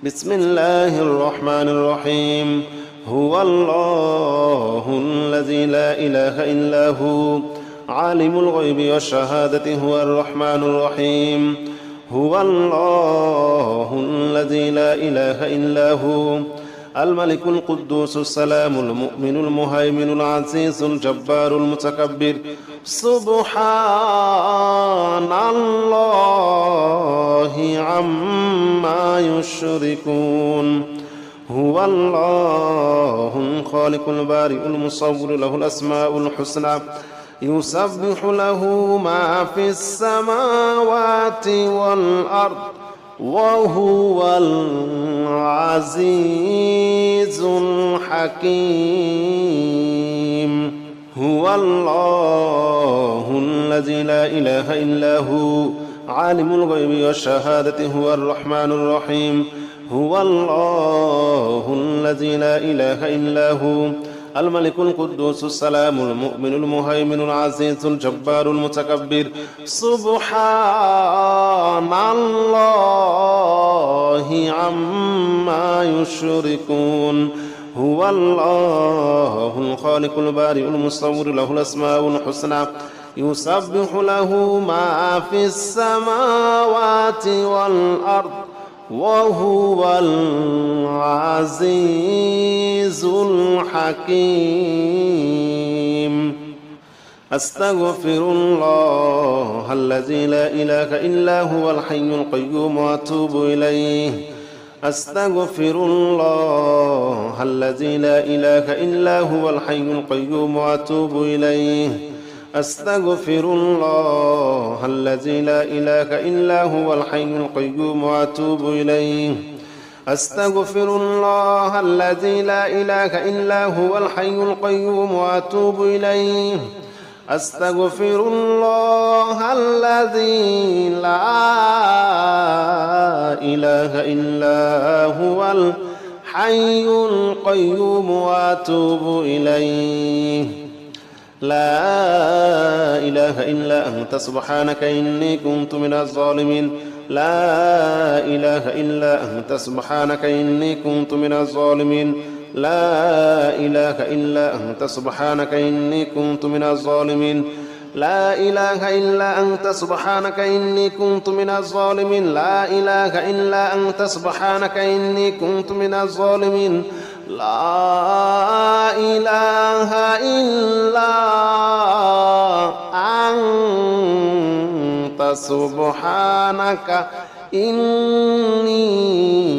بسم الله الرحمن الرحيم هو الله الذي لا إله إلا هو عالم الغيب والشهادة هو الرحمن الرحيم هو الله الذي لا إله إلا هو الملك القدوس السلام المؤمن المهيمن العزيز الجبار المتكبر سبحان الله عما يشركون هو الله الخالق البارئ المصور له الأسماء الحسنى يسبح له ما في السماوات والأرض وهو العزيز الحكيم هو الله الذي لا إله إلا هو عالم الغيب والشهادة هو الرحمن الرحيم هو الله الذي لا إله إلا هو الملك القدوس السلام المؤمن المهيمن العزيز الجبار المتكبر سبحان الله عما يشركون هو الله الخالق البارئ المصور له الأسماء الحسنى يسبح له ما في السماوات والأرض وهو العزيز الحكيم أستغفر الله الذي لا إله إلا هو الحي القيوم وأتوب إليه أستغفر الله الذي لا إله إلا هو الحي القيوم وأتوب إليه أستغفر الله الذي لا إله إلا هو الحي القيوم وأتوب إليه أستغفر الله الذي لا إله إلا هو الحي القيوم وأتوب إليه أستغفر الله الذي لا إله إلا هو الحي القيوم وأتوب إليه لا إله إلا أنت سبحانك إني كنت من الظالمين لا إله إلا أنت سبحانك إني كنت من الظالمين لا إله إلا أنت سبحانك إني كنت من الظالمين لا إله إلا أنت سبحانك إني كنت من الظالمين لا إله إلا أنت سبحانك إني كنت من الظالمين لا إله إلا أنت سبحانك إني